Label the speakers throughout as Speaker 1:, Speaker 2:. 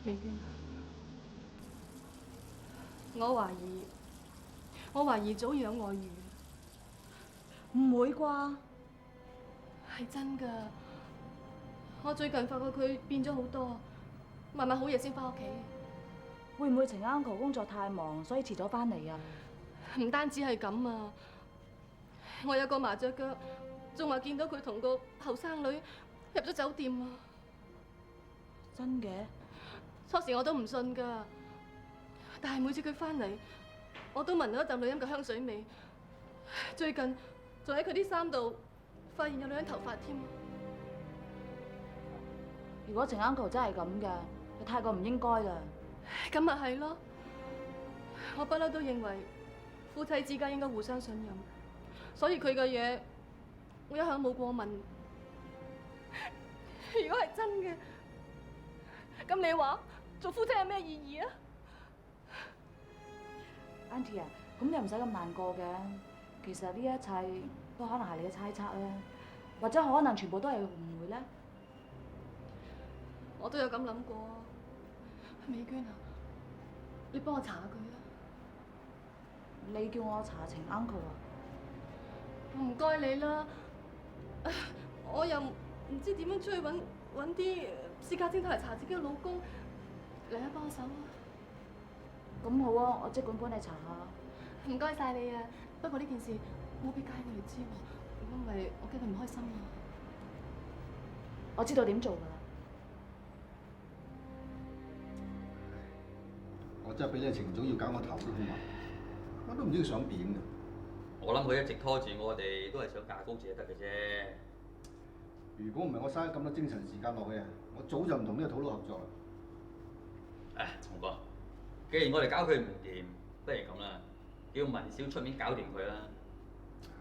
Speaker 1: 美娟，我懷疑祖兒有外遇，
Speaker 2: 唔會啩？
Speaker 1: 係真㗎。我最近發覺佢變咗好多，晚晚好夜先翻屋企。
Speaker 2: 會唔會程 uncle 工作太忙，所以遲咗翻嚟啊？
Speaker 1: 唔單止係咁啊，我有個麻雀腳，仲話見到佢同個後生女入咗酒店啊！
Speaker 2: 真嘅？
Speaker 1: 初時我都唔信㗎，但係每次佢翻嚟，我都聞到一陣女人嘅香水味。最近仲喺佢啲衫度發現有女人頭髮添。
Speaker 2: 如果程 uncle 真係咁嘅，佢太過唔應該啦。
Speaker 1: 咁咪係咯，我不嬲都認為夫妻之間應該互相信任，所以佢嘅嘢我一向冇過問。如果係真嘅，咁你話做夫妻有咩意義啊
Speaker 2: Auntie 啊，咁你唔使咁難過嘅。其實呢一切都可能係你嘅猜測咧，或者可能全部都係誤會咧。
Speaker 1: 我都有咁諗過。美娟啊，你幫我查下佢啊！
Speaker 2: 你叫我查程 uncle 啊？
Speaker 1: 唔該你啦，我又唔知點樣出去揾啲私家偵探嚟查自己嘅老公，嚟一幫手啊！
Speaker 2: 咁好啊，我即管幫你查下。
Speaker 1: 唔該晒你啊！不過呢件事冇俾街佢哋知喎，因為我驚佢唔開心啊！
Speaker 2: 我知道點做㗎啦。
Speaker 3: 我真係俾你程總要搞我頭都好埋，我都唔知佢想點嘅。
Speaker 4: 我諗佢一直拖住我哋，都係想價高者得嘅啫。
Speaker 3: 如果唔係我嘥咁多精神時間落去啊，我早就唔同呢個土佬合作啦。
Speaker 4: 唉，洪哥，既然我哋搞佢唔掂，不如咁啦，叫文少出面搞掂佢啦。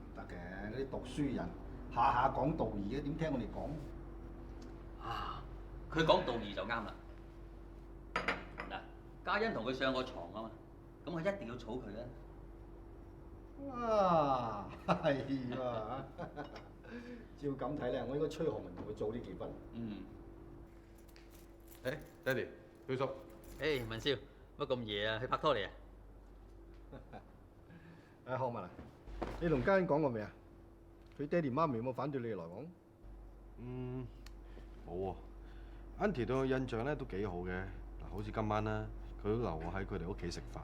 Speaker 3: 唔得嘅，嗰啲讀書人下下講道義嘅，點聽我哋講？
Speaker 4: 啊，佢講道義就啱啦。嗱，嘉欣同佢上過床啊嘛，咁我一定要娶佢啦。
Speaker 3: 哇，係啊！照咁睇咧，我應該催學文同佢早啲結婚。
Speaker 4: 嗯。
Speaker 5: 誒，爹哋，表叔，
Speaker 4: 誒，文少，乜咁夜啊？去拍拖嚟啊？
Speaker 3: 誒，學文啊，你同嘉欣講過未啊？佢爹哋媽咪有冇反對你哋來往？
Speaker 5: 冇喎。Auntie 對我印象咧都幾好嘅，嗱，好似今晚啦，佢都留我喺佢哋屋企食飯。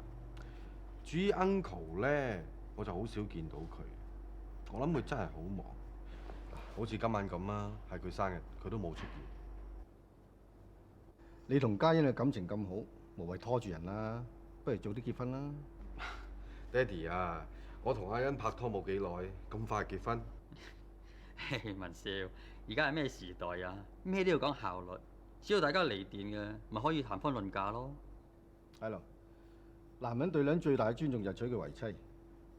Speaker 5: 至於 uncle 咧，我就好少見到佢，我諗佢真係好忙，好似今晚咁啦，係佢生日，佢都冇出現。
Speaker 3: 你同嘉欣嘅感情咁好，無謂拖住人啦，不如早啲結婚啦。
Speaker 5: 爹哋啊，我同阿欣拍拖冇幾耐，咁快結婚？
Speaker 4: 文少，而家係咩時代啊？咩都要講效率，只要大家離電嘅，咪可以談婚論嫁咯。
Speaker 3: 係咯，男人對女人最大嘅尊重就係娶佢為妻。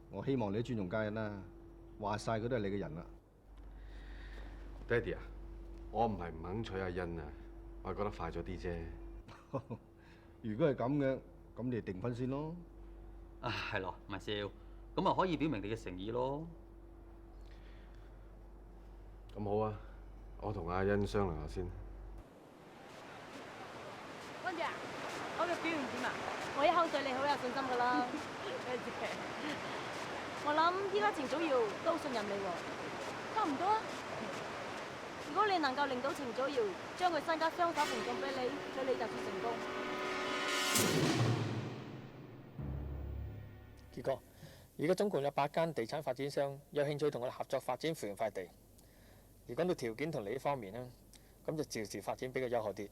Speaker 3: 我希望你都尊重嘉欣啦，話晒佢都係你嘅人啦。
Speaker 5: 爹哋啊，我唔係唔肯娶阿欣啊，我係覺得快咗啲啫。
Speaker 3: 如果係咁嘅，咁你哋訂婚先咯。
Speaker 4: 啊，係咯，文少，咁啊可以表明你嘅誠意咯。
Speaker 5: 咁好啊，我同阿欣商量下先。
Speaker 6: 温姐，我嘅表現點啊？我一向對你好有信心㗎啦。我諗依家程祖堯都信任你喎，差唔多啊。如果你能夠令到程祖堯將佢身家雙手平送俾你，咁你就算成功。
Speaker 7: 結果，而家總共有8間地產發展商有興趣同我哋合作發展富源塊地。而講到條件同利益方面咧，咁就趙氏發展比較優厚啲。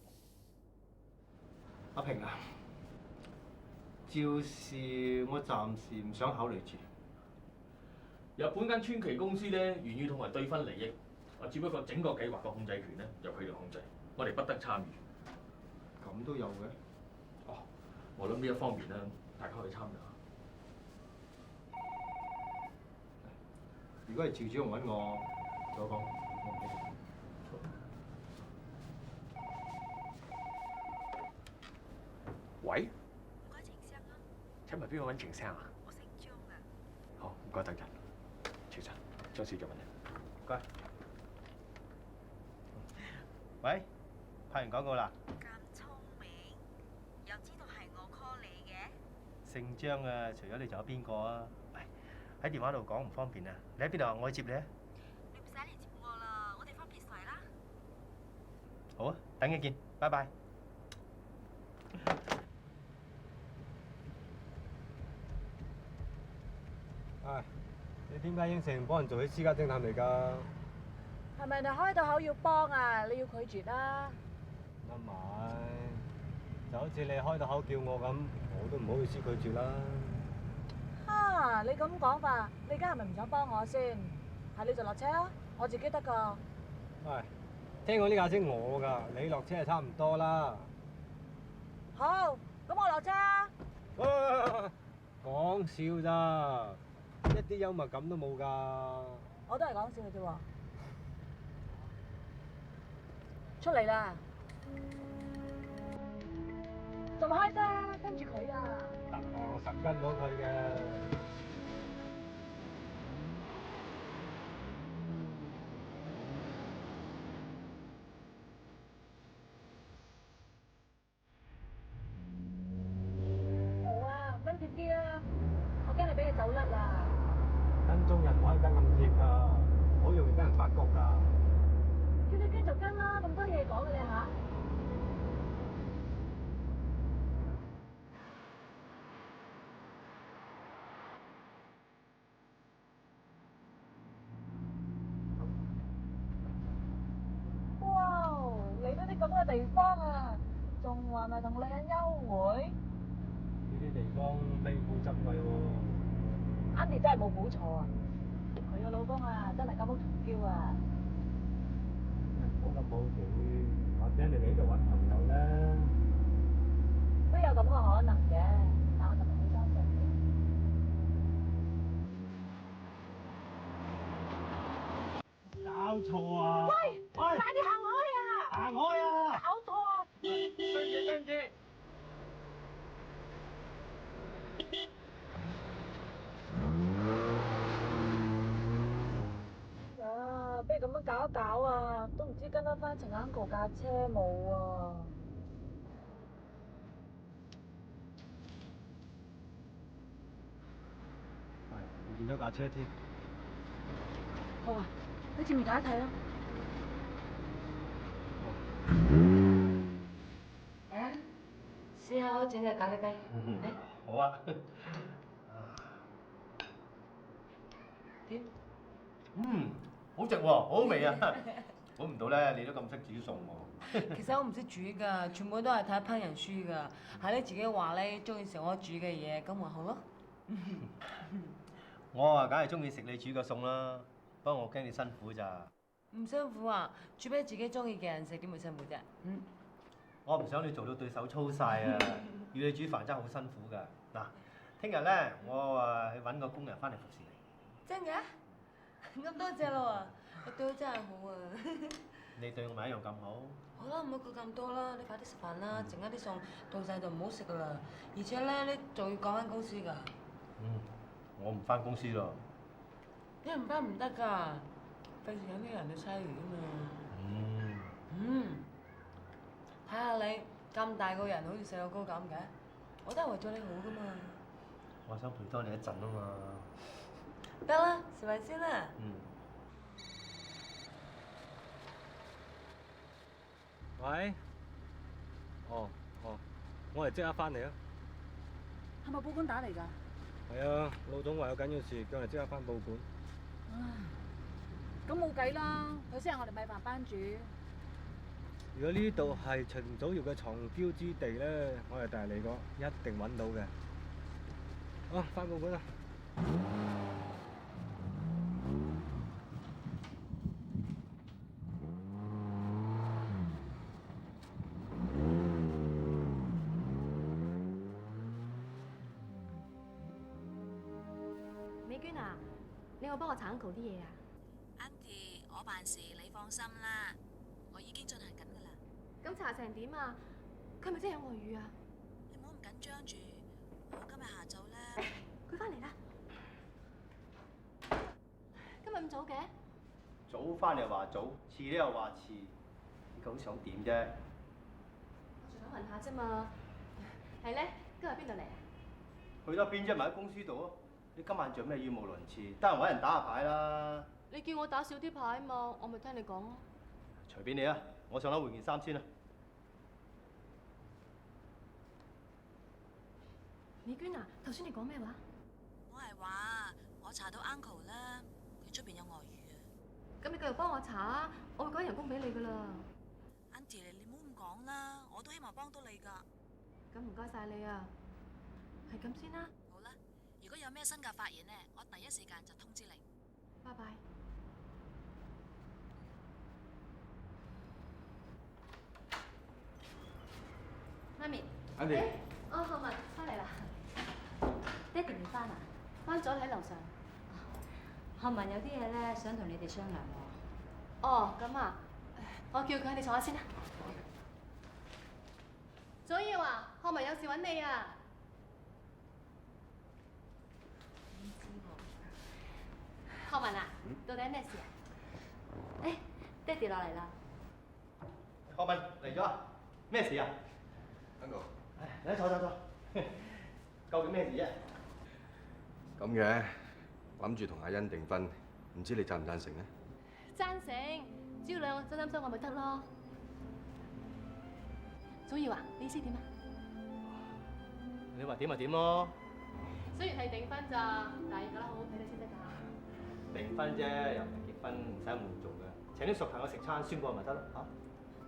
Speaker 8: 阿平啊，趙氏我暫時唔想考慮住。
Speaker 9: 日本間川崎公司咧，願意同我哋對分利益，只不過整個計劃嘅控制權咧由佢哋控制，我哋不得參與。
Speaker 8: 咁都有嘅。
Speaker 9: 哦，我諗呢一方面咧，大家可以參與下。
Speaker 8: 如果係趙主任揾我，就講。
Speaker 7: 喂，
Speaker 10: 唔該，程生啊。
Speaker 7: 請問邊個揾程生啊？
Speaker 10: 我姓張啊。
Speaker 7: 好，唔該，等陣。程生，張小姐揾你。
Speaker 8: 唔該。喂，拍完廣告啦。
Speaker 10: 咁聰明，
Speaker 8: 姓張啊，除咗你仲有邊個啊？喂，喺電話度講唔方便啊。你喺邊度啊？我去接你啊。
Speaker 10: 你唔使嚟接我啦，我哋翻別墅啦。
Speaker 8: 好啊，等陣見，拜拜。
Speaker 11: 唉，你點解應承幫人做起私家偵探嚟㗎？
Speaker 2: 係咪你開到口要幫啊？你要拒絕啦？
Speaker 11: 唔係，就好似你開到口叫我咁，我都唔好意思拒絕啦。
Speaker 2: 啊！你咁講法，你而家係咪唔想幫我先？係你就落車啊，我自己得㗎。
Speaker 11: 喂，聽講呢架車我㗎，你落車係差唔多啦。
Speaker 2: 好，咁我落車啊。
Speaker 11: 喂，講笑咋，一啲幽默感都冇㗎。
Speaker 2: 我都係講笑嘅啫喎。出嚟啦！仲開啫，跟住佢啊！
Speaker 11: 得我實跟到佢嘅。
Speaker 2: 好啊，跟住啲啊！我驚你俾佢走甩啦。
Speaker 11: 跟蹤人唔可以跟咁貼㗎，好容易俾人發覺㗎。
Speaker 2: 叫你繼續跟啦，咁多嘢講嘅你嚇。哇！嚟到啲咁嘅地方啊，仲話咪同女人幽會？
Speaker 11: 呢啲地方非富則貴喎。
Speaker 2: Andy 真係冇估錯啊！佢個老公啊，真係金屋藏嬌啊！
Speaker 11: 冇咁好嘅，或者你哋喺度揾朋友咧。
Speaker 2: 都有咁嘅可能嘅，但我就唔好相信。
Speaker 11: 搞錯啊！
Speaker 2: 喂，快啲行開啊！
Speaker 11: 行開啊！
Speaker 2: 搞錯啊！
Speaker 11: 對唔住。
Speaker 2: 呀，不如咁樣搞一搞啊，都唔知跟得翻陳 uncle 架車冇啊！
Speaker 11: 係，唔見咗架車添。
Speaker 2: 好啊，你前面睇一睇啦。試下我整隻咖喱雞。
Speaker 8: 好啊。
Speaker 2: 點？
Speaker 8: 好食喎，好好味啊！估唔到咧，你都咁識煮餸喎。
Speaker 6: 其實我唔識煮㗎，全部都係睇烹飪書㗎。係你自己話咧，中意食我煮嘅嘢，咁咪好咯。
Speaker 8: 我啊，梗係中意食你煮嘅餸啦，不過我驚你辛苦咋。
Speaker 6: 唔辛苦啊，煮俾自己中意嘅人食，點會辛苦啫？
Speaker 8: 我唔想你做到對手粗晒啊！要你煮飯真係好辛苦㗎。嗱，聽日咧，我去揾個工人翻嚟服侍你。
Speaker 6: 真嘅？咁多謝咯喎，你對我真係好啊！
Speaker 8: 你對我咪一樣咁好。
Speaker 6: 好啦，唔好講咁多啦，你快啲食飯啦，剩一啲餸到晒就唔好食㗎啦。而且咧，你仲要趕翻公司㗎。
Speaker 8: 我唔翻公司咯。
Speaker 6: 你唔翻唔得㗎，費事有啲人去猜魚啊嘛。睇下你咁大個人，好似細路哥咁嘅，我都係為咗你好㗎嘛。
Speaker 8: 我想陪多你一陣啊嘛。
Speaker 6: 得啦，食飯先啦。
Speaker 11: 喂？哦，我哋即刻翻嚟啊！
Speaker 2: 係咪報館打嚟㗎？
Speaker 11: 係啊，老總話有緊要事，叫我哋即刻翻報館。
Speaker 2: 咁冇計啦，佢先係我哋米飯班主。
Speaker 11: 如果呢度係秦祖堯嘅藏嬌之地咧，我哋第日嚟過，一定揾到嘅。好，翻報館啦。
Speaker 1: 美娟啊，你有幫我查 uncle 啲嘢啊
Speaker 10: Auntie，我辦事你放心啦，我已經進行緊㗎啦。
Speaker 1: 咁查成點啊？佢係咪真係有外遇啊？
Speaker 10: 你唔好咁緊張住，我今日下晝咧，
Speaker 1: 佢翻嚟啦。今日咁早嘅？
Speaker 8: 早翻又話早，遲咧又話遲，你究竟想點啫？
Speaker 1: 我想問下啫嘛。係咧，今日邊度嚟啊？
Speaker 8: 去得邊啫？咪喺公司度啊！你今晚做咩語無倫次？得閒揾人打下牌啦。
Speaker 1: 你叫我打少啲牌嘛，我咪聽你講咯。
Speaker 8: 隨便你啊！我上樓換件衫先啦。
Speaker 1: 美娟啊，頭先你講咩話？
Speaker 10: 我係話我查到 uncle 啦，佢出邊有外遇啊。
Speaker 1: 咁你繼續幫我查啊，我會改人工俾你噶啦。
Speaker 10: Auntie 你唔好咁講啦，我都希望幫到你㗎。
Speaker 1: 咁唔該晒你啊，係咁先啦。
Speaker 10: 好啦，如果有咩新嘅發現呢，我第一時間就通知你。
Speaker 1: 拜拜。媽咪。
Speaker 5: Auntie。
Speaker 1: 哦，學文翻嚟啦。
Speaker 2: 爹哋未翻啊？
Speaker 1: 翻咗喺樓上。
Speaker 2: 學文有啲嘢咧，想同你哋商量喎。
Speaker 1: 哦，咁啊，我叫佢，你坐下先啦。祖耀啊，學文有事揾你啊。學文啊，到底咩事啊？
Speaker 2: 誒，爹哋落嚟啦。
Speaker 8: 學文嚟咗啊？咩事啊
Speaker 5: Uncle。
Speaker 8: 嚟坐。究竟咩事啫？
Speaker 5: 咁嘅，諗住同阿欣訂婚，唔知你贊唔贊成呢？
Speaker 1: 贊成，只要兩個真心相愛咪得咯。祖耀啊，你意思點啊？
Speaker 8: 你話點就點咯。
Speaker 1: 雖然係訂婚咋，但係要搞得好好睇睇先得㗎。
Speaker 8: 訂婚啫，又唔係結婚，唔使咁隆重嘅。請啲熟朋友食餐，宣佈咪得咯嚇。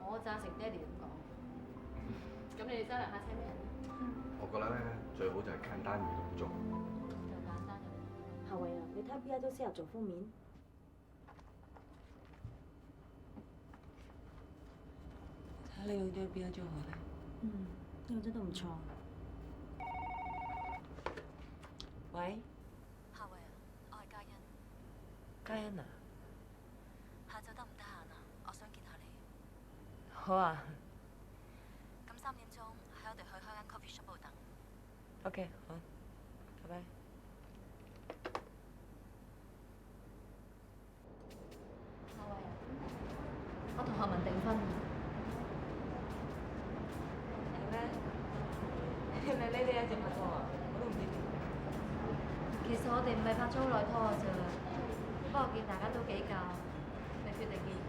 Speaker 1: 我贊成爹哋咁講。咁你哋商量下請咩人？
Speaker 5: 我覺得咧，最好就係簡單嘢咁做。
Speaker 1: 就簡單嘅。
Speaker 12: 夏慧啊，你睇邊一都適合做封面？
Speaker 6: 睇下你用咗邊一張好咧？
Speaker 12: 呢個真都唔錯。
Speaker 6: 喂，
Speaker 10: 夏慧啊，我係嘉欣。
Speaker 6: 嘉欣啊，
Speaker 10: 下晝得唔得閒啊？我想見下你。
Speaker 6: 好啊。
Speaker 10: 咁3點鐘喺我哋去開間 coffee shop 度等。
Speaker 6: OK， 好，拜拜。
Speaker 1: 夏慧啊，我同學文訂婚。
Speaker 6: 係咩？原來你哋一直拍拖啊？我都唔知點。
Speaker 2: 其實我哋唔係拍咗好耐拖㗎咋，不過見大家都幾夾，咪決定結婚。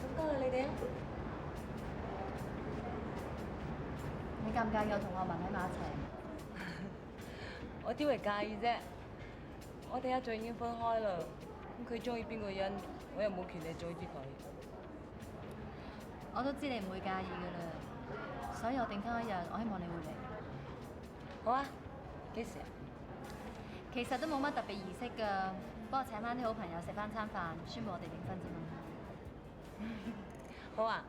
Speaker 6: 咁多謝你哋啊！
Speaker 2: 你介唔介意我同阿文喺埋一齊？
Speaker 6: 我點會介意啫？我哋一早已經分開啦。咁佢中意邊個人，我又冇權利阻止佢。
Speaker 2: 我都知你唔會介意㗎啦，所以我訂婚一日，我希望你會嚟。
Speaker 6: 好啊，幾時啊？
Speaker 2: 其實都冇乜特別儀式㗎，幫我請翻啲好朋友食翻餐飯，宣佈我哋訂婚啫嘛。
Speaker 6: 好啊，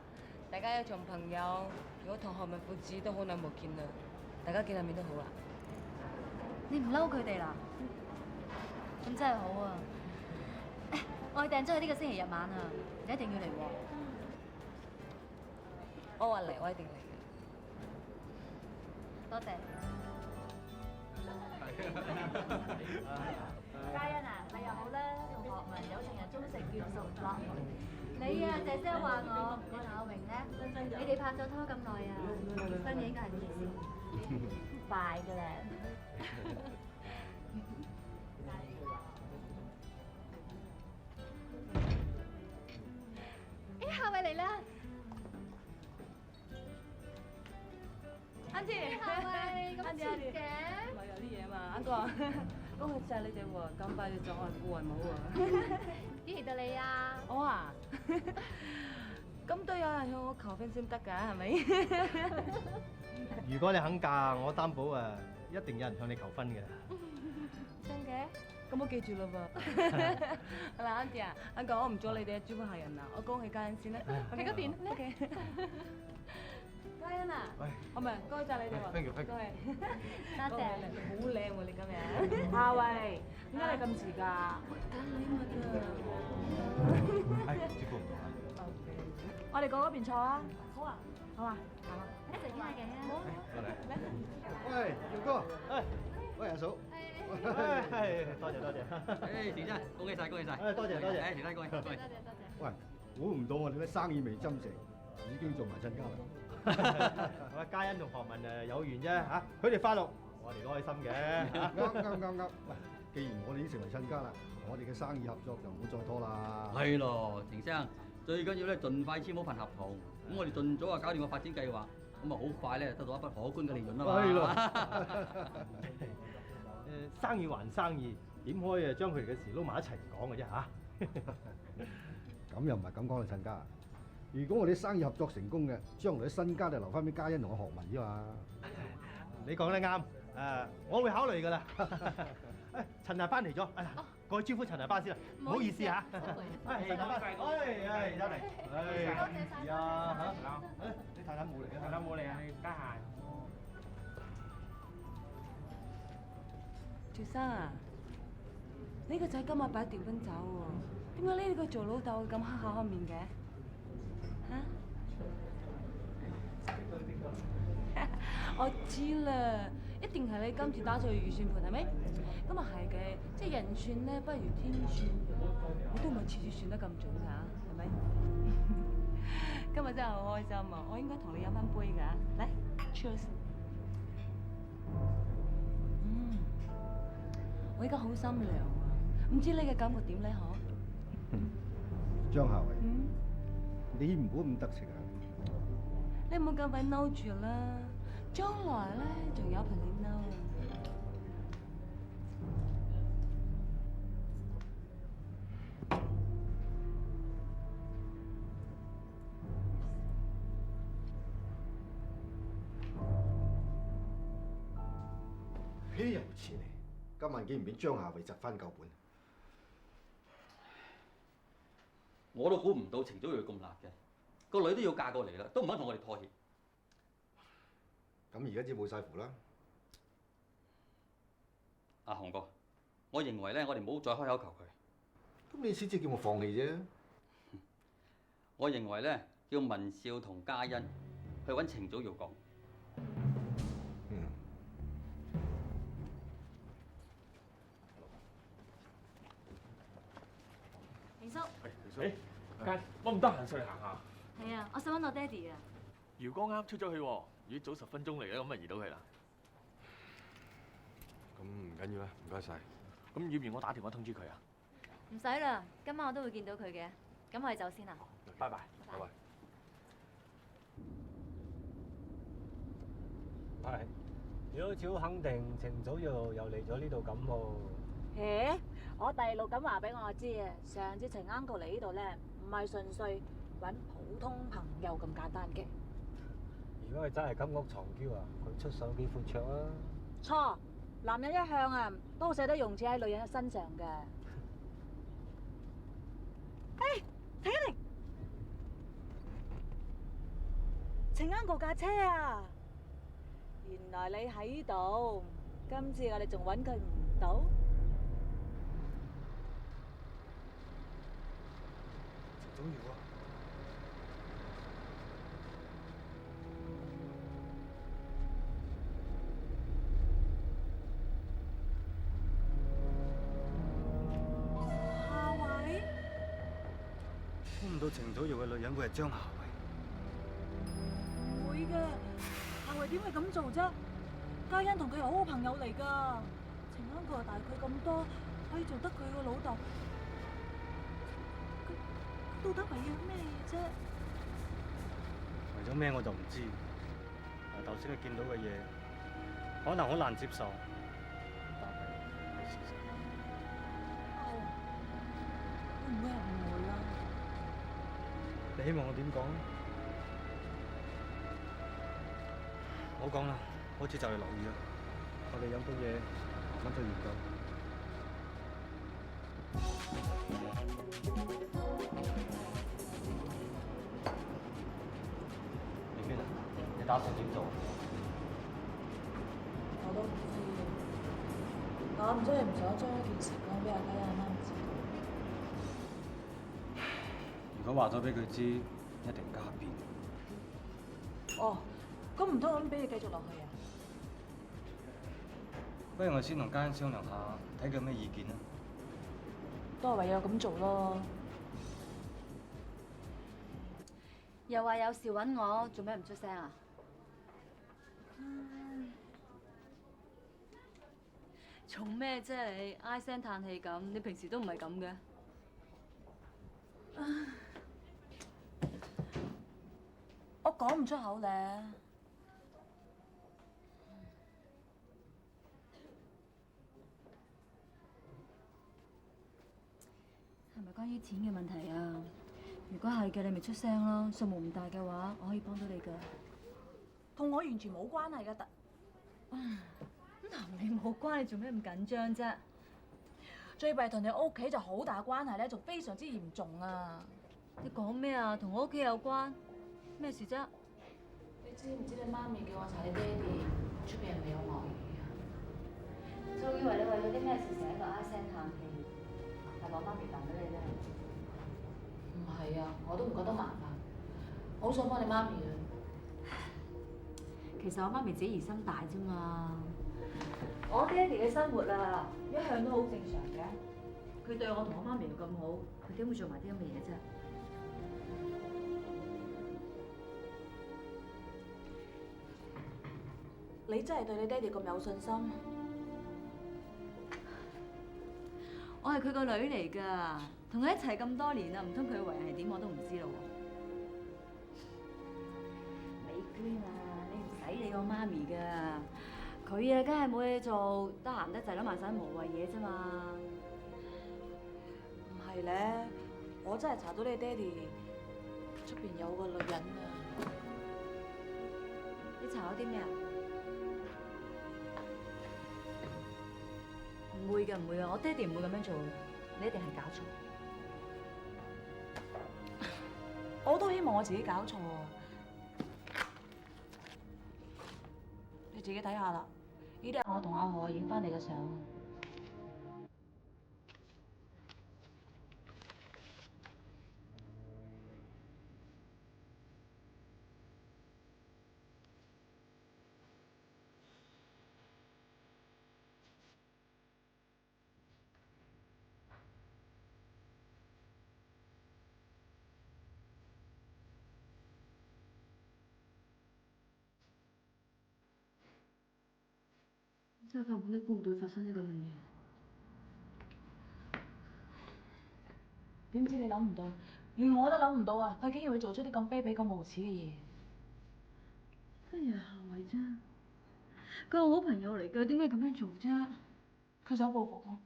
Speaker 6: 大家一眾朋友，如果同學文父子都好耐冇見啦，大家見下面都好啊。
Speaker 2: 你唔嬲佢哋啦？咁真係好啊！我哋訂咗去呢個星期日晚啊，你一定要嚟喎。
Speaker 6: 我話嚟，我一定嚟嘅。
Speaker 2: 多謝。嘉欣啊，你又好啦，同學文有情人終成眷屬樂。你啊，姐姐話我同阿榮咧，你哋拍咗拖咁耐啊，結婚嘅應該係幾時？快㗎啦！誒，夏慧嚟啦
Speaker 6: Auntie，
Speaker 1: 夏慧咁遲嘅。
Speaker 6: 咪有啲嘢嘛，Uncle，恭喜晒你哋喎，咁快就做我顧為母喎。
Speaker 1: 幾時到你啊？
Speaker 6: 我啊，咁都有人向我求婚先得㗎，係咪？
Speaker 8: 如果你肯嫁，我擔保啊，一定有人向你求婚嘅。
Speaker 6: 真嘅？咁我記住啦噃。係啦，Auntie啊，Uncle，我唔阻你哋嘅主賓客人啦，我恭喜嘉欣先啦。
Speaker 1: 喺嗰邊咧。
Speaker 6: OK。嘉欣啊，
Speaker 5: 喂，
Speaker 6: 我咪多謝你哋喎。
Speaker 5: Thank you，thank you。
Speaker 6: 多謝。
Speaker 2: 多謝。
Speaker 6: 好靚喎你今日。夏慧，點解你咁遲㗎？揀禮物啊。
Speaker 5: 係，照顧唔到啊。
Speaker 2: 我哋過嗰邊坐啊！
Speaker 6: 好啊，
Speaker 2: 好啊，一齊傾下偈啊！
Speaker 5: 過嚟。
Speaker 3: 喂，耀哥，喂，阿嫂，
Speaker 8: 多謝。
Speaker 4: 誒，田生，恭喜晒，恭喜晒！
Speaker 8: 多謝。
Speaker 4: 誒，田生恭喜，恭喜！
Speaker 3: 喂，估唔到我哋啲生意未斟成，已經做埋親家啦。
Speaker 8: 同阿嘉欣同何文有緣啫嚇，佢哋快樂，我哋都開心嘅。
Speaker 3: 啱。喂，既然我哋已經成為親家啦，我哋嘅生意合作就唔好再拖啦。
Speaker 4: 係咯，程生，最緊要咧盡快簽好份合同，咁我哋盡早搞掂個發展計劃，咁啊好快咧得到一筆可觀嘅利潤啊嘛。
Speaker 8: 係咯。生意還生意，點可以將佢哋嘅事撈埋一齊講嘅啫嚇？
Speaker 3: 咁又唔係咁講啦，親家。如果我哋生意合作成功嘅，將來啲身家就留翻俾嘉欣同我學文啫嘛。
Speaker 8: 你講得啱，我會考慮㗎啦。陳大班嚟咗，過去招呼陳大班先啦，唔好意思嚇。陳大班，走嚟，係啊嚇，你太太冇嚟啊？
Speaker 11: 係啦，冇嚟啊，你得閒。
Speaker 6: 趙生啊，呢個仔今日擺調奔走喎，點解呢個做老豆咁黑口黑面嘅？我知啦，一定係你今次打錯預算盤係咪？咁啊係嘅，即係人算咧不如天算，我都唔係次次算得咁準㗎，係咪？今日真係好開心啊！我應該同你飲翻杯㗎，嚟 ，cheers！ 我而家好心涼啊，唔知你嘅感覺點咧？嗬？
Speaker 3: 張夏慧，你唔好咁得戚啊！
Speaker 6: 你唔好咁快嬲住啦，將來咧仲有排你嬲啊！
Speaker 3: 豈有此理！今晚竟然俾張夏慧窒翻夠本。
Speaker 4: 我都估唔到程祖耀咁辣嘅，個女都要嫁過嚟啦，都唔肯同我哋妥協。
Speaker 3: 咁而家只冇晒符啦。
Speaker 4: 阿雄哥，我認為咧，我哋唔好再開口求佢。
Speaker 3: 咁你先至叫我放棄啫。
Speaker 4: 我認為咧，叫文少同嘉欣去揾程祖耀講。
Speaker 2: 明叔。
Speaker 9: 誒，嘉，我唔得閒上嚟行下。
Speaker 2: 係啊，我想揾我爹哋啊。
Speaker 9: 姚哥啱出咗去喎，如果早10分鐘嚟咧，咁咪移到佢啦。
Speaker 5: 咁唔緊要啦，唔該晒。
Speaker 9: 咁要唔要我打電話通知佢啊？
Speaker 2: 唔使啦，今晚我都會見到佢嘅。咁我哋走先啦。
Speaker 9: 拜拜。
Speaker 5: 拜拜。
Speaker 11: 係，你好似好肯定程祖耀又嚟咗呢度咁喎。
Speaker 12: 誒，我第六咁話俾我知啊，上次程 uncle 嚟呢度咧，唔係純粹揾普通朋友咁簡單嘅。
Speaker 11: 如果佢真係金屋藏嬌啊，佢出手幾闊綽啊？
Speaker 12: 錯，男人一向啊都捨得用錢喺女人嘅身上嘅。誒，睇嚟，程 uncle 架車啊！原來你喺度，今次我哋仲揾佢唔到。
Speaker 11: 程祖耀啊！
Speaker 12: 夏慧，
Speaker 11: 估唔到程祖耀嘅女人會係張夏慧。
Speaker 12: 會嘅。夏慧點會咁做啫？嘉欣同佢係好好朋友嚟㗎，程 uncle 又大佢咁多，可以做得佢個老豆。佢到底為咗咩嘢啫？
Speaker 11: 為咗咩我就唔知，但係頭先佢見到嘅嘢，可能好難接受，但係事實。
Speaker 12: 會唔會係誤會啊？
Speaker 11: 你希望我點講？唔好講啦，好似就嚟落雨啦，我哋飲杯嘢，慢慢再研究。你邊啊？你打算點做？
Speaker 12: 我都唔知，但我唔知你唔想將呢件事講俾阿嘉欣阿媽知道。
Speaker 11: 如果話咗俾佢知，一定加變。
Speaker 12: 哦，咁唔通咁俾你繼續落去啊？
Speaker 11: 不如我先同嘉欣商量下，睇佢有咩意見啊？
Speaker 12: 都係唯有咁做咯。
Speaker 2: 又話有事揾我，做咩唔出聲啊？做咩啫你？唉聲嘆氣咁，你平時都唔係咁嘅。
Speaker 12: 我講唔出口咧。
Speaker 2: 係咪關於錢嘅問題啊？如果係嘅，你咪出聲咯。數目唔大嘅話，我可以幫到你㗎。
Speaker 12: 同我完全冇關係㗎，
Speaker 2: 同你冇關，你做咩咁緊張啫？
Speaker 12: 最弊同你屋企就好大關係咧，仲非常之嚴重啊！
Speaker 2: 你講咩啊？同我屋企有關？咩事啫？
Speaker 6: 你知唔知你媽咪叫我查你爹哋出邊係咪有外遇啊？
Speaker 2: 仲以為你為咗啲咩事成日喺度唉聲嘆氣，係我媽咪煩咗你咧？
Speaker 6: 唔係啊，我都唔覺得麻煩，我好想幫你媽咪啊。
Speaker 2: 其實我媽咪自己疑心大啫嘛。我爹哋嘅生活啊，一向都好正常嘅。佢對我同我媽咪咁好，佢點會做埋啲咁嘅嘢啫？
Speaker 12: 你真係對你爹哋咁有信心？
Speaker 2: 我係佢個女嚟㗎，同佢一齊咁多年啦，唔通佢嘅為人係點我都唔知咯喎。美娟啊，你唔使理我媽咪㗎。佢啊，梗係冇嘢做，得閒得滯諗埋晒無謂嘢啫嘛。
Speaker 12: 唔係咧，我真係查到你爹哋出邊有個女人啊！
Speaker 2: 你查咗啲咩啊？唔會㗎，唔會啊！我爹哋唔會咁樣做嘅，你一定係搞錯。
Speaker 12: 我都希望我自己搞錯啊！你自己睇下啦，呢啲係我同阿何影翻嚟嘅相。
Speaker 2: 真係根本都估唔到發生呢咁嘅嘢。
Speaker 12: 點知你諗唔到，連我都諗唔到啊！佢竟然會做出啲咁卑鄙、咁無恥嘅嘢。
Speaker 2: 哎呀，係咪啫？佢係我好朋友嚟㗎，點解咁樣做啫？
Speaker 12: 佢想報復我。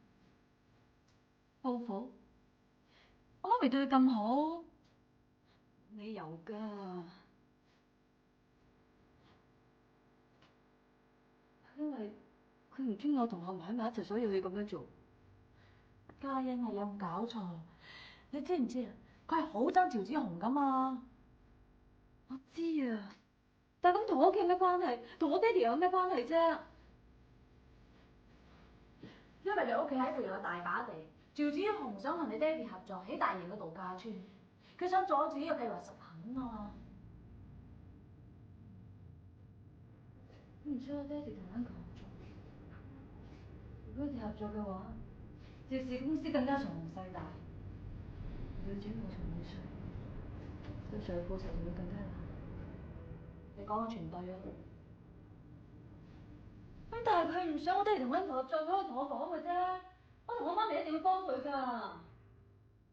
Speaker 2: 報復？我媽咪對佢咁好，你有㗎。因為佢唔中意我同阿華喺埋一齊，所以佢咁樣做。
Speaker 12: 嘉欣係有冇搞錯？你知唔知啊？佢係好憎趙子雄㗎嘛。
Speaker 2: 我知啊，但係咁同我屋企有咩關係？同我爹哋有咩關係啫？
Speaker 12: 因為你屋企喺度有大把地，趙子雄想同你爹哋合作起大型嘅度假村，佢想阻止呢個計劃實行啊嘛。
Speaker 2: 唔想我爹哋同 uncle 合作。如果佢哋合作嘅話，趙氏公司更加從宏勢大，女主冇從冇衰，對上嘅報酬就會更加難。
Speaker 12: 你講得全對啊！
Speaker 2: 咁但係佢唔想我爹哋同 uncle 合作，所以同我講嘅啫。我同我媽咪一定要幫佢㗎。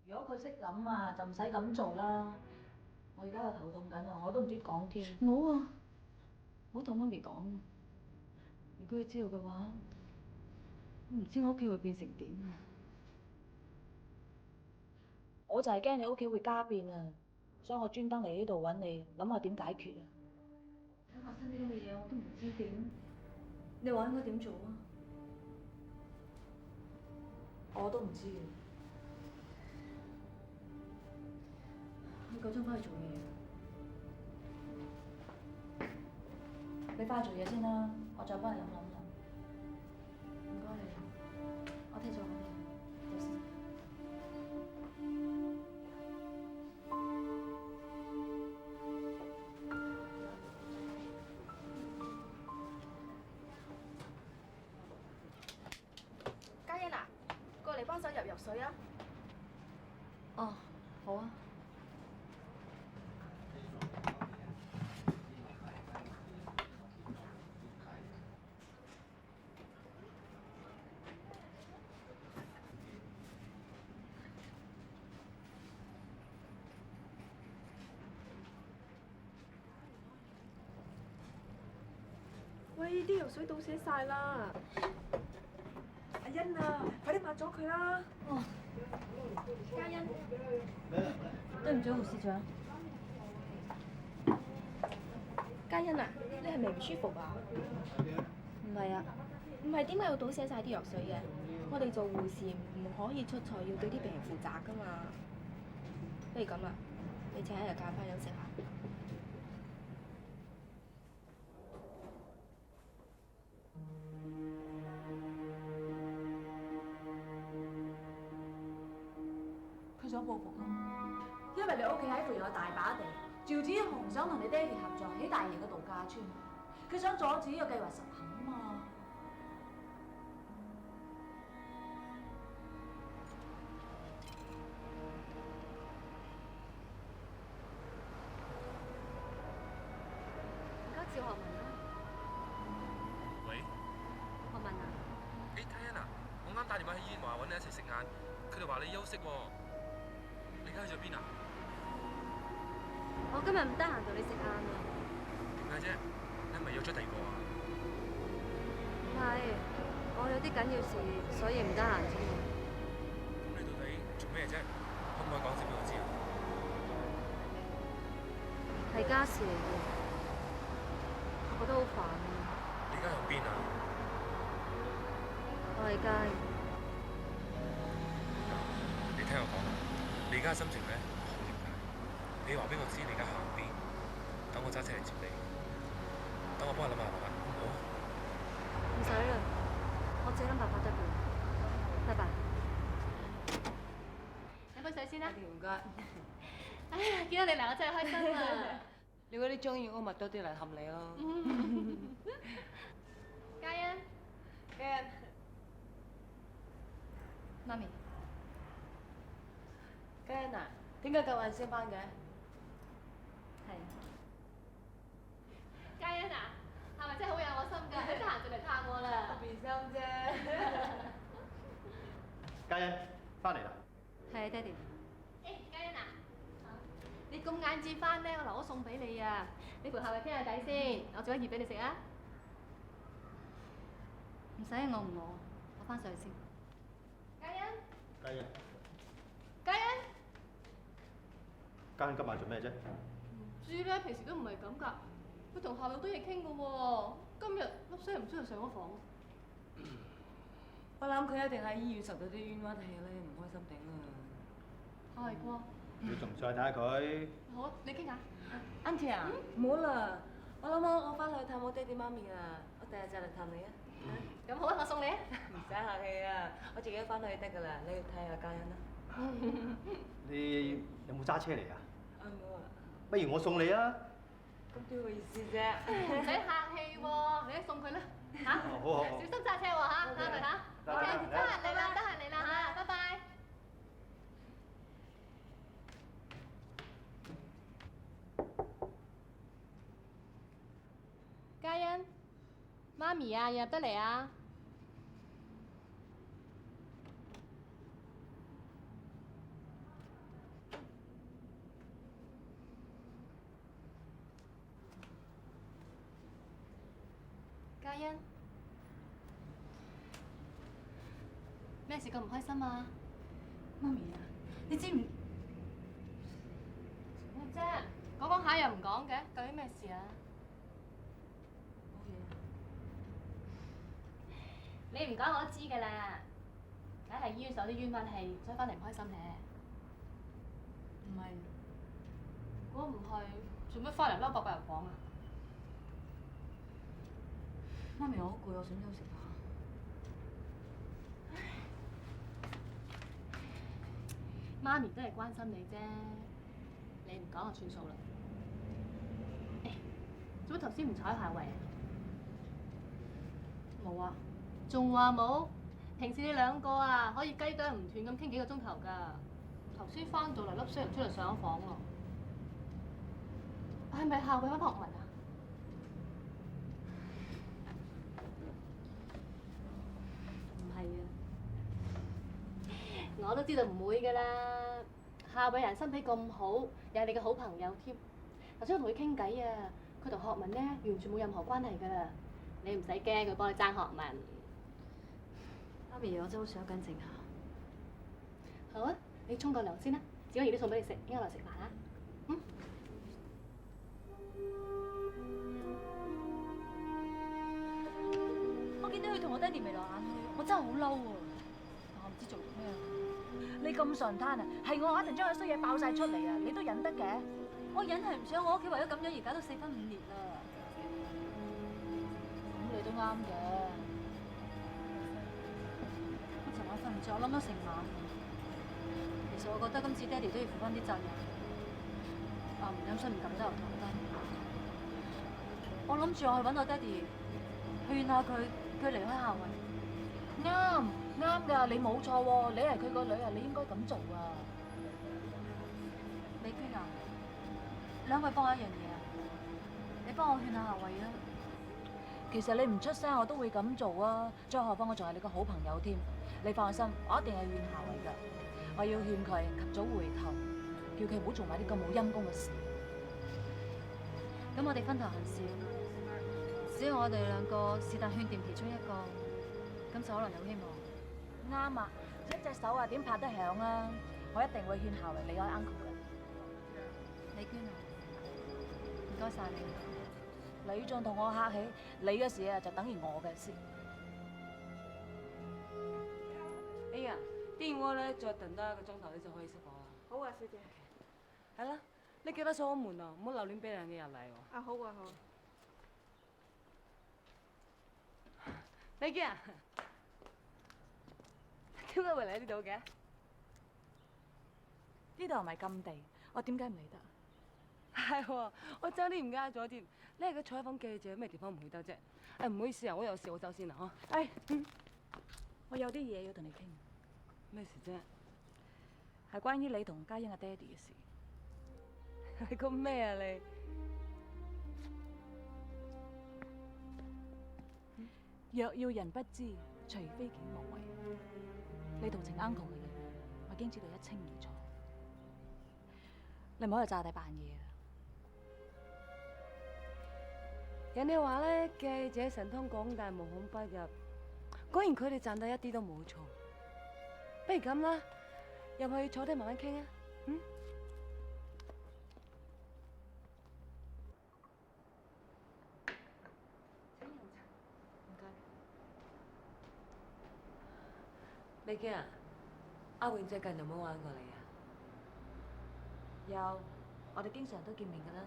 Speaker 12: 如果佢識諗啊，就唔使咁做啦。我而家又頭痛緊啊，我都唔知講添。
Speaker 2: 冇啊，唔好同媽咪講。如果佢知道嘅話，我唔知我屋企會變成點啊！
Speaker 12: 我就係驚你屋企會家變啊，所以我專登嚟呢度揾你，諗下點解決啊！
Speaker 2: 想發生呢啲咁嘅嘢，我都唔知點。你話應該點做啊？
Speaker 12: 我都唔知。
Speaker 2: 你夠鐘翻去做嘢。
Speaker 12: 你翻去做嘢先啦，我再幫你諗諗。
Speaker 2: 唔該你，我聽咗講嘢，走先。
Speaker 1: 嘉欣啊，過嚟幫手入水啊！
Speaker 2: 哦，好啊。
Speaker 13: 啲藥水倒瀉晒啦！阿欣啊，快啲抹咗佢啦！
Speaker 2: 哦，嘉欣，對唔住胡市長。
Speaker 13: 嘉欣啊，你係咪唔舒服啊？
Speaker 2: 唔係啊，
Speaker 13: 唔係點解要倒瀉晒啲藥水嘅？我哋做護士唔可以出錯，要對啲病人負責噶嘛。不如咁啦，你請一日假翻休息下。
Speaker 12: 佢想報復啊！因為你屋企喺附近有大把地，趙子雄想同你爹哋合作起大型嘅度假村，佢想阻止呢個計劃實行啊嘛。
Speaker 2: 唔該，趙學文啦。
Speaker 14: 喂，
Speaker 2: 學文啊，
Speaker 14: 嘉欣啊，我啱打電話喺醫院話揾你一齊食晏，佢哋話你休息喎，你而家去咗邊啊？
Speaker 2: 我今日唔得閒同你食晏啊。
Speaker 14: 點解啫？你係咪約咗第二個啊？
Speaker 2: 唔係，我有啲緊要事，所以唔得閒啫。
Speaker 14: 咁你到底做咩啫？可唔可以講聲俾我知啊？
Speaker 2: 係家事嚟嘅，我覺得好煩啊。
Speaker 14: 你而家喺邊啊？
Speaker 2: 我喺街。
Speaker 14: 你聽我講啊，你而家嘅心情咧好點解？你話俾我知你而家行邊，等我揸車嚟接你。等我幫你諗下辦法，好唔好？
Speaker 2: 唔使啦，我自己諗辦法得㗎。拜拜。
Speaker 1: 飲杯水先啦。
Speaker 6: 唔該。
Speaker 1: 哎呀，見到你嚟我真係開心啊！
Speaker 6: 你嗰啲中意我咪多啲嚟氹你咯。
Speaker 1: 嘉欣，
Speaker 6: 嘉欣，
Speaker 1: 媽咪，
Speaker 6: 嘉欣啊，點解咁晏先翻嘅？
Speaker 2: 係。
Speaker 1: 嘉欣啊，係咪真係好有我心㗎？你得閒就嚟探我啦。
Speaker 6: 變心啫。
Speaker 8: 嘉欣，翻嚟啦。
Speaker 2: 係，爹哋。
Speaker 1: 誒，嘉欣啊，你咁晏至翻咧，我留咗餸俾你啊！你陪下咪傾下偈先，我做一熱俾你食啊！
Speaker 2: 唔使，我唔攞，我翻上去先。
Speaker 1: 嘉欣，
Speaker 8: 嘉欣，
Speaker 1: 嘉欣，
Speaker 8: 嘉欣今晚做咩啫？
Speaker 1: 唔知咧，平時都唔係咁㗎。佢同校友都嘢傾㗎喎，今日粒聲唔知係上咗房。
Speaker 6: 我諗佢一定喺醫院受到啲冤屈氣咧，唔開心頂啊！
Speaker 1: 係啩？
Speaker 8: 你仲唔再睇下佢？
Speaker 1: 好，你傾下。
Speaker 6: Auntie 啊，唔好啦，我諗我翻去探我爹哋媽咪啊，我第日就嚟探你啊！
Speaker 1: 咁好啊，我送你啊！
Speaker 6: 唔使客氣啊，我自己翻去得㗎啦，你去睇下嘉欣啦。
Speaker 8: 你有冇揸車嚟啊？
Speaker 6: 冇啊。
Speaker 8: 不如我送你啊！
Speaker 6: 咁點好意思啫？
Speaker 1: 唔使客氣喎，你送佢啦嚇。
Speaker 8: 好。
Speaker 1: 小心揸車喎嚇，啱咪嚇？OK，得閒嚟啦，得閒嚟啦嚇，拜拜。嘉欣，媽咪啊，入得嚟啊！嘉欣，咩事咁唔開心啊？
Speaker 2: 媽咪啊，你知唔？
Speaker 1: 咩啫？講下又唔講嘅，究竟咩事啊？你唔講我都知㗎啦，梗係醫院受啲冤屈氣，所以翻嚟唔開心咧。
Speaker 2: 唔係。
Speaker 1: 如果唔係，做咩翻嚟嬲伯伯入房啊？
Speaker 2: 媽咪，我好攰，我想休息下。
Speaker 1: 媽咪都係關心你啫，你唔講就算數啦。誒，做乜頭先唔睬夏慧啊？
Speaker 2: 冇啊。
Speaker 1: 仲話冇？平時你兩個啊，可以雞啄唔斷咁傾幾個鐘頭㗎。頭先翻到嚟粒聲唔出嚟上咗房咯。係咪夏慧揾學文啊？
Speaker 2: 唔係啊。
Speaker 1: 我都知道唔會㗎啦。夏慧人身體咁好，又係你嘅好朋友添。頭先我同佢傾偈啊，佢同學文咧完全冇任何關係㗎啦。
Speaker 15: 你唔使驚，佢幫你爭學問。
Speaker 2: 媽咪，我真係好想緊靜下。
Speaker 15: 好啊，你沖個涼先啦，子安姨都送俾你食，應該落嚟食飯啦。
Speaker 12: 我見到佢同我爹哋眉來眼去，我真係好嬲喎，但我唔知做咩。你咁順攤啊，係我一定將佢衰嘢爆晒出嚟啊！你都忍得嘅？我忍係唔想我屋企為咗咁樣而搞到4分5裂啦。咁你都啱嘅。我尋晚瞓唔着，我諗咗成晚。其實我覺得今次爹哋都要負翻啲責任。話唔飲水唔撳得又頭燈。我諗住我去揾我爹哋，勸下佢離開夏蕙。啱㗎，你冇錯喎，你係佢個女啊，你應該咁做啊。美娟啊，你可唔可以幫我一樣嘢啊？你幫我勸下夏蕙啊。其實你唔出聲我都會咁做啊，再何況我仲係你個好朋友添。你放心，我一定係勸夏蕙㗎。我要勸佢及早回頭，叫佢唔好做埋啲咁冇陰功嘅事。咁我哋分頭行事，只要我哋兩個是但勸掂其中一個，咁就可能有希望。啱啊，一隻手啊點拍得響啊！我一定會勸夏蕙離開 uncle 嘅。美娟啊，唔該晒你。你仲同我客氣，你嘅事啊就等於我嘅事。
Speaker 6: 哎呀，電鍋咧再燉多1個鐘頭，你就可以熄火啦。
Speaker 1: 好啊，小姐。
Speaker 6: 係啦，你記得鎖好門啊，唔好留亂俾人嘅入嚟喎。
Speaker 1: 啊，好啊，好。
Speaker 6: 美娟啊，點解會嚟呢度嘅？
Speaker 12: 呢度唔係禁地，我點解唔嚟得？
Speaker 6: 係喎，我爭啲唔記得咗添。你係個採訪記者，咩地方唔去得啫？誒，唔好意思啊，我有事，我走先啦，嗬。
Speaker 12: 我有啲嘢要同你傾。
Speaker 6: 咩事啫？
Speaker 12: 係關於你同嘉欣嘅爹哋嘅事。
Speaker 6: 你講咩啊你？
Speaker 12: 若要人不知，除非己莫為。你同程 uncle 嘅嘢，我已經知道一清二楚。你唔好喺度詐諦扮嘢啊！
Speaker 6: 人哋話咧，記者神通廣大，無孔不入。果然佢哋賺得一啲都冇錯。不如咁啦，入去坐低慢慢傾啊。美娟啊，阿榮最近有冇玩過你啊？
Speaker 12: 有，我哋經常都見面㗎啦。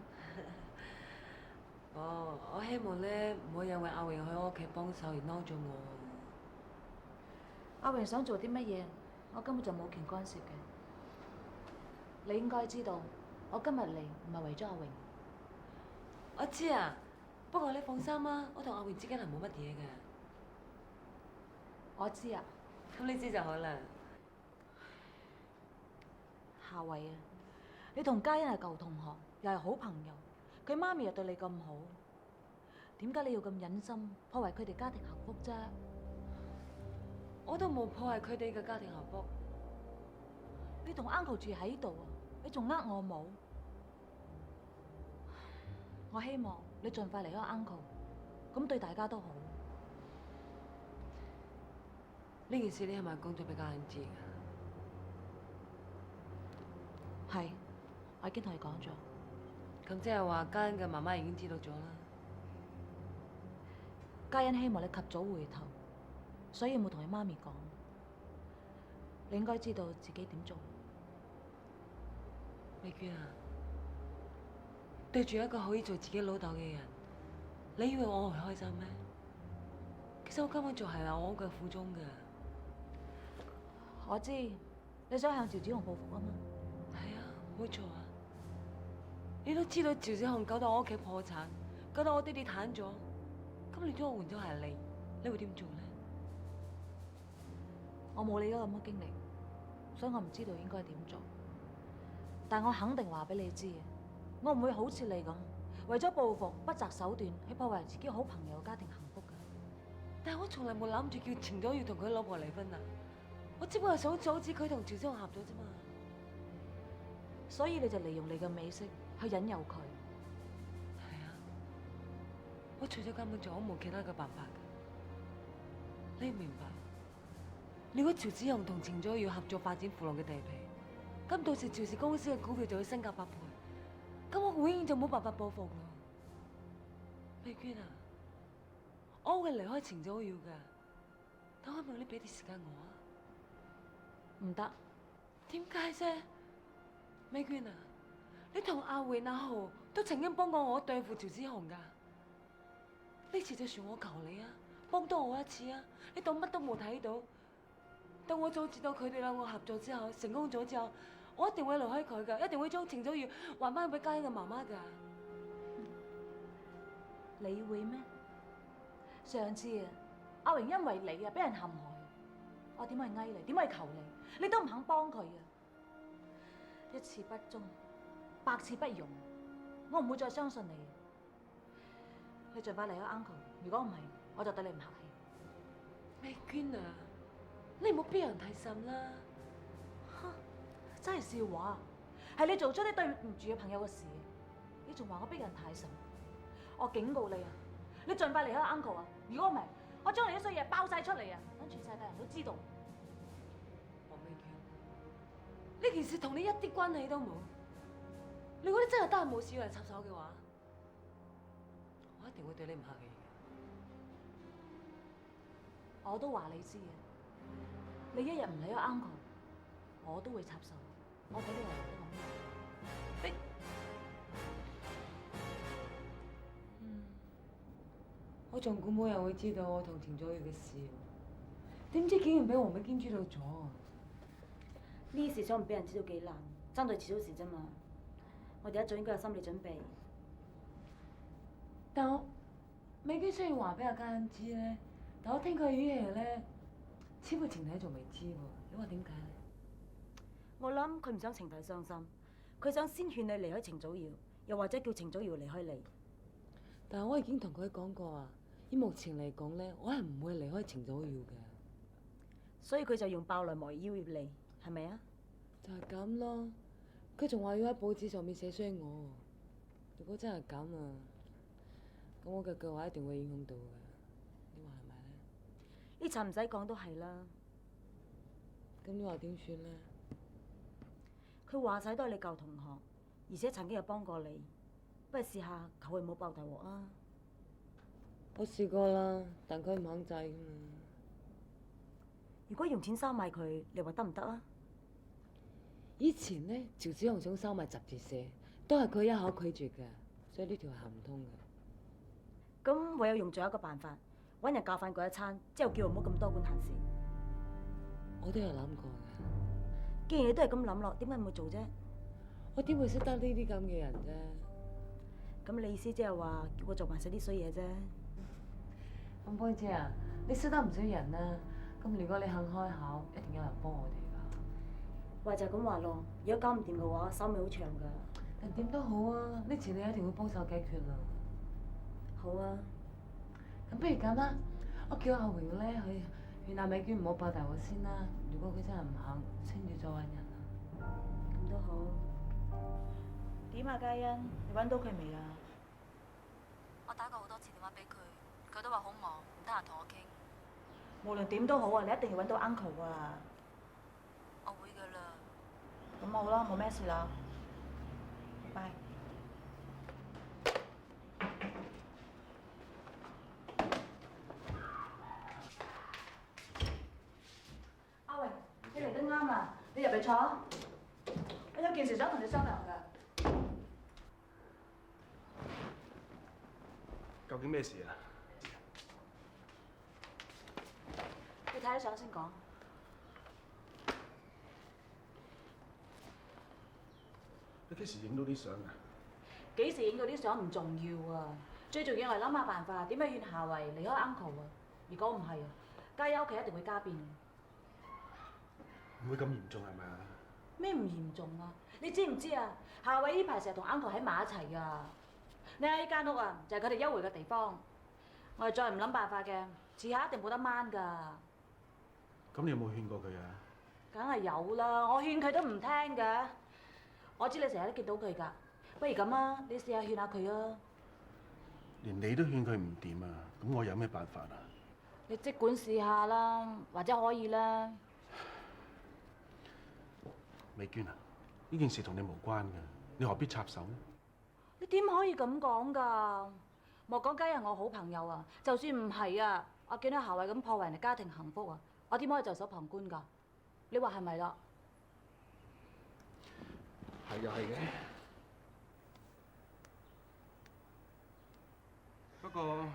Speaker 6: 哦，我希望咧唔會因為阿榮去我屋企幫手而嬲咗我。
Speaker 12: 阿榮想做啲乜嘢，我根本就冇權干涉嘅。你應該知道，我今日嚟唔係為咗阿榮。
Speaker 6: 我知啊，不過你放心啊，我同阿榮之間係冇乜嘢嘅。
Speaker 12: 我知啊。
Speaker 6: 咁你知就好啦。
Speaker 12: 夏蕙啊，你同嘉欣係舊同學，又係好朋友，佢媽咪又對你咁好，點解你要咁忍心破壞佢哋家庭幸福啫？
Speaker 6: 我都冇破壞佢哋嘅家庭幸福。
Speaker 12: 你同 uncle 住喺度啊，你仲呃我冇？我希望你盡快離開 uncle，咁對大家都好。
Speaker 6: 呢件事你係咪講咗俾嘉欣知㗎？
Speaker 12: 係，我已經同佢講咗。
Speaker 6: 咁即係話嘉欣嘅媽媽已經知道咗啦。
Speaker 12: 嘉欣希望你及早回頭，所以冇同佢媽咪講。你應該知道自己點做。
Speaker 6: 美娟啊，對住一個可以做自己老豆嘅人，你以為我會開心咩？其實我根本就係我嘅苦衷㗎。
Speaker 12: 我知你想向趙子鴻報復啊嘛。
Speaker 6: 係啊，冇錯啊。你都知道趙子鴻搞到我屋企破產，搞到我爹哋癱咗，咁你將我換咗係你會點做咧？
Speaker 12: 我冇你而家咁嘅經歷，所以我唔知道應該點做。但我肯定話俾你知，我唔會好似你咁，為咗報復不擇手段去破壞自己好朋友家庭幸福㗎。
Speaker 6: 但係我從來冇諗住叫程總要同佢老婆離婚啊！我只不過係想阻止佢同趙子鴻合咗啫嘛。
Speaker 12: 所以你就利用你嘅美色去引誘佢。
Speaker 6: 係啊，我我除咗根本仲冇其他嘅辦法嘅。你唔明白？如果趙子陽同程祖耀合作發展扶龍嘅地皮，咁到時趙氏公司嘅股票就會升價100倍，咁我永遠就冇辦法報復啦。美娟啊，我會離開程祖耀㗎，但可唔可以你俾啲時間我啊？唔得，點解啫？美娟啊，你同阿榮、阿豪都曾經幫過我對付趙子雄㗎，呢次就算我求你啊，幫多我一次啊！你當乜都冇睇到，等我早知道佢哋兩個合作之後成功咗之後，我一定會離開佢㗎，一定會將程祖耀還翻俾嘉欣嘅媽媽㗎。
Speaker 12: 你會咩？上次啊，阿榮因為你啊俾人陷害，我點去翳你？點去求你？你都唔肯幫佢啊！一次不忠，百次不容，我唔會再相信你。你盡快離開 uncle， 如果唔係，我就對你唔客氣。
Speaker 6: 美娟啊，你唔好俾人睇心啦！
Speaker 12: 真係笑話，係你做出啲對唔住嘅朋友嘅事，你仲話我逼人太甚？我警告你啊，你盡快離開 uncle 啊！如果唔係，我將你啲衰嘢爆晒出嚟啊，等全世界人都知道。
Speaker 6: 黃美娟，呢件事同你一啲關係都冇。如果你真係得閒冇事要嚟插手嘅話，我一定會對你唔客氣嘅。
Speaker 12: 我都話你知啊，你一日唔離開 uncle， 我都會插手。我睇你係得咁樣。
Speaker 6: 我仲估冇人會知道我同程祖耀嘅事，點知竟然俾黃美娟知道咗。
Speaker 12: 呢事想唔俾人知道幾難，爭在遲早事啫嘛。我哋一早應該有心理準備。
Speaker 6: 但我美娟雖然話俾阿嘉欣知咧，但我聽佢語氣咧，似乎程弟仲未知喎。你話點解咧？
Speaker 12: 我諗佢唔想程弟傷心，佢想先勸你離開程祖耀，又或者叫程祖耀離開你。
Speaker 6: 但係我已經同佢講過啊，以目前嚟講咧，我係唔會離開程祖耀嘅。
Speaker 12: 所以佢就用爆雷魔要挾你，係咪啊？
Speaker 6: 就係咁咯。佢仲話要喺報紙上面寫衰我。如果真係咁啊，咁我嘅計劃一定會影響到嘅。你話係咪咧？
Speaker 12: 呢層唔使講都係啦。
Speaker 6: 咁你話點算咧？
Speaker 12: 佢話晒都係你舊同學，而且曾經有幫過你，不如試下求佢唔好爆大鑊啊！
Speaker 6: 我試過啦，但佢唔肯制㗎嘛。
Speaker 12: 如果用錢收買佢，你話得唔得啊？
Speaker 6: 以前咧，趙子雄想收買雜誌社，都係佢一口拒絕嘅，所以呢條行唔通嘅。
Speaker 12: 咁唯有用最後一個辦法，揾人教訓佢一餐，之後叫佢唔好咁多管閒事。
Speaker 6: 我都有諗過嘅。
Speaker 12: 既然你都係咁諗落，點解唔去做啫？
Speaker 6: 我點會識得呢啲咁嘅人啫？
Speaker 12: 咁你意思即係話叫我做埋晒啲衰嘢啫？
Speaker 6: 咁芳姐啊，你識得唔少人啦，咁如果你肯開口，一定有人幫我哋㗎。
Speaker 12: 話就係咁話咯，如果搞唔掂嘅話，手尾好長㗎。
Speaker 6: 但點都好啊，呢次你一定會幫手解決啦。
Speaker 12: 好啊。
Speaker 6: 咁不如咁啦，我叫阿榮咧去勸阿美娟唔好爆大鑊先啦。如果佢真係唔肯，先至再揾人啦。
Speaker 12: 咁都好。點啊，嘉欣，你揾到佢未啊？我打過好多次電話俾佢，佢都話好忙，唔得閒同我傾。無論點都好啊，你一定要揾到 uncle 啊！我會㗎啦。咁好啦，冇咩事啦。拜。阿榮，你嚟得啱啊！你入嚟坐。我有件事想同你商量㗎。
Speaker 5: 究竟咩事啊？
Speaker 12: 你睇啲相先講。
Speaker 5: 你幾時影到啲相啊？
Speaker 12: 幾時影到啲相唔重要啊，最重要係諗下辦法，點樣勸夏維離開 uncle 啊？如果唔係啊，嘉欣屋企一定會加變。
Speaker 5: 唔會咁嚴重係咪啊？
Speaker 12: 咩唔嚴重啊？你知唔知啊？夏維呢排成日同 uncle 喺埋一齊㗎。你喺呢間屋啊，就係佢哋幽會嘅地方。我哋再唔諗辦法嘅，遲下一定冇得掹㗎。
Speaker 5: 咁你有冇勸過佢啊？
Speaker 12: 梗係有啦，我勸佢都唔聽㗎。我知你成日都見到佢㗎，不如咁啊，你試下勸下佢啊。
Speaker 5: 連你都勸佢唔掂啊，咁我有咩辦法啊？
Speaker 12: 你即管試下啦，或者可以啦。
Speaker 5: 美娟啊，呢件事同你無關嘅，你何必插手呢？
Speaker 12: 你點可以咁講㗎？莫講佳係我好朋友啊，就算唔係啊，我見到夏慧咁破壞人哋家庭幸福啊，我點可以袖手旁觀㗎？你話係咪啦？
Speaker 5: 係又係嘅。不過，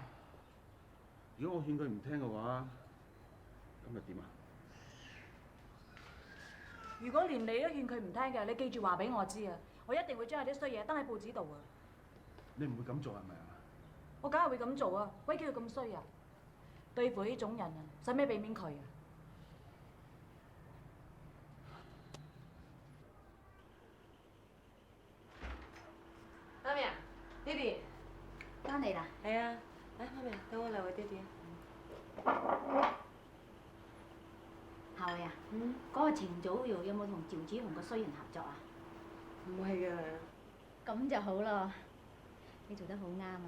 Speaker 5: 如果我勸佢唔聽嘅話，咁又點啊？
Speaker 12: 如果連你都勸佢唔聽嘅，你記住話俾我知啊！我一定會將有啲衰嘢登喺報紙度啊！
Speaker 5: 你唔會咁做係咪啊？
Speaker 12: 我梗係會咁做啊！鬼叫佢咁衰啊！對付呢種人啊，使咩俾面佢啊？
Speaker 6: 媽咪啊，爹哋，
Speaker 12: 翻嚟啦！
Speaker 6: 係啊，嚟媽咪，等我嚟喎爹哋。
Speaker 12: 夏慧啊，嗰個程祖堯有冇同趙子雄個衰人合作啊？
Speaker 6: 唔係㗎。
Speaker 12: 咁就好咯，你做得好啱啊！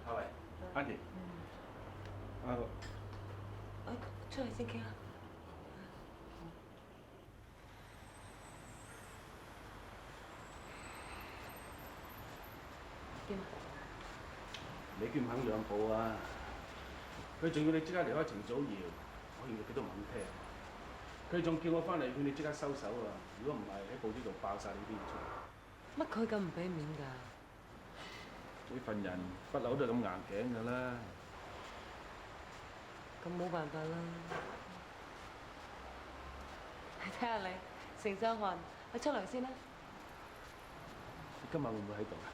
Speaker 5: 夏慧，Auntie，阿個，
Speaker 6: 出去先傾啊。點啊？
Speaker 5: 美娟唔肯讓步啊！佢仲要你即刻離開程祖堯，我勸佢都唔肯聽。佢仲叫我翻嚟勸你即刻收手啊！如果唔係喺報紙度爆晒你啲嘢出嚟。
Speaker 6: 乜佢咁唔俾面㗎？
Speaker 5: 呢份人不嬲都係咁硬頸㗎啦。
Speaker 6: 咁冇辦法啦。睇下你成身汗，去出糧先啦。
Speaker 5: 你今晚會唔會喺度啊？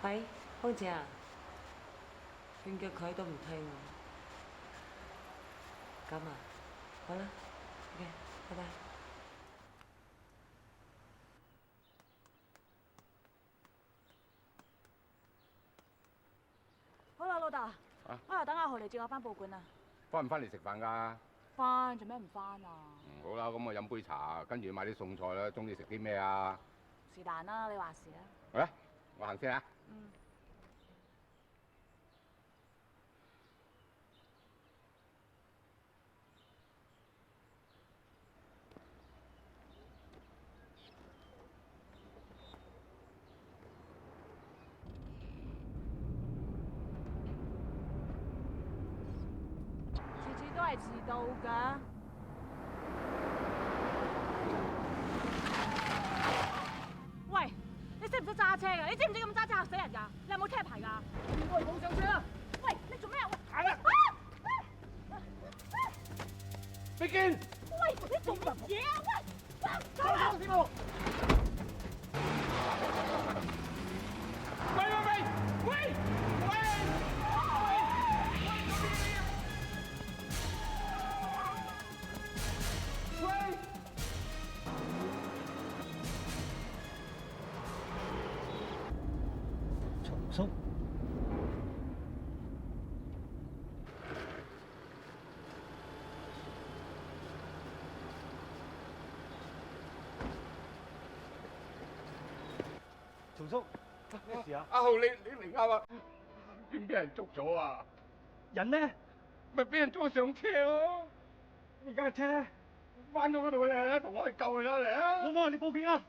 Speaker 6: 喂，空姐啊，勸叫佢都唔聽喎。咁啊，好啦 ，OK，拜拜。
Speaker 12: 好啦，老豆，我又等阿豪嚟接我翻報館啦。
Speaker 16: 翻唔翻嚟食飯㗎？
Speaker 12: 翻做咩唔翻啊？
Speaker 16: 好啦，咁我飲杯茶，跟住買啲餸菜啦。中意食啲咩啊？
Speaker 12: 是但啦，你話事啊。
Speaker 16: 好啦，我行先啊。
Speaker 12: 次次都係遲到㗎。喂，你識唔識揸車㗎？你知唔知咁揸車嚇死人㗎？你有冇車牌㗎？喂，冇上車啊！喂，你做咩啊？喂，行啦！
Speaker 5: 美娟，
Speaker 12: 喂，你做乜嘢啊？喂，走啦！
Speaker 5: 師傅。
Speaker 8: 叔，松叔，咩事啊？
Speaker 16: 阿豪，你嚟啱啊！點俾人捉咗啊？
Speaker 8: 人呢？
Speaker 16: 咪俾人捉上車咯！而家車翻咗嗰度咧，同我去救佢啦嚟啊！
Speaker 8: 好唔好？你報警啊！